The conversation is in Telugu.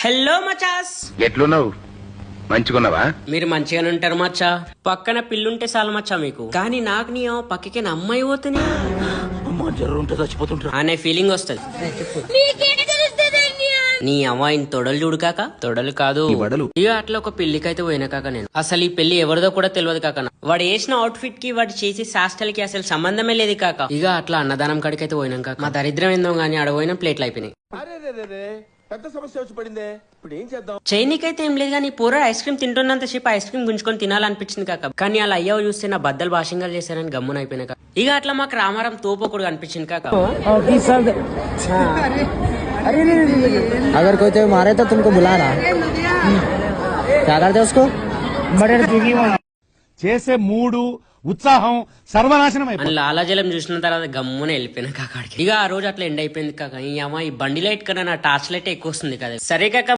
హలో మచాస్, ఎట్లున్నావు? మంచిగున్నావా? మీరు మంచిగానే ఉంటారు మచ్చా. పక్కన పిల్లుంటే చాలు మచ్చా మీకు. కానీ నాకు నీ పక్కకి నా అమ్మాయి పోతుంది అనే ఫీలింగ్ వస్తుంది. నీ అమ్మాయిని తొడలు చూడు కాక. తొడలు కాదు ఇక అట్లా ఒక పెళ్లికైతే పోయినా కాక నేను. అసలు ఈ పెళ్లి ఎవరిదో కూడా తెలియదు కాక. వాడు వేసిన అవుట్ ఫిట్ కి వాడు చేసే శాస్త్రాలకి అసలు సంబంధమే లేదు కాక. ఇక అట్లా అన్నదానం కాడికైతే పోయినాం కాక. మా దరిద్రం ఏందో గానీ ఆడ పోయిన ప్లేట్లు అయిపోయినాయి. పెద్ద సమస్య వచ్చి పడిందే, ఇప్పుడు ఏం చేద్దాం? చైనీకైతే ఏం లేదు కానీ పూర ఐస్ క్రీమ్ తింటున్నంత సేపు ఐస్ క్రీమ్ గుంజుకొని తినాలనిపించింది కాక. కానీ అలా అయ్యవ చూస్తే నా బద్దలు భాషంగా చేశానని గమ్మున అయిపోయినా కాక. ఇక అట్లా మాకు రామారం తోపకుడు అనిపించింది కాక. अगर कोई तो मारे तो तुमको बुलाना, क्या करते उसको? చేసే మూడు ఉత్సాహం సర్వనాశనం అయిపోయింది. అని లాలాజలం చూసిన తర్వాత గమ్మున వెళ్ళిపోయినా కాక. ఇక ఆ రోజు అట్లా ఎండ్ అయిపోయింది కాక. ఈ అమ్మాయి బండి లైట్ కన్నా నా టార్చ్ లైట్ ఎక్కువ వస్తుంది కదా. సరే కాక.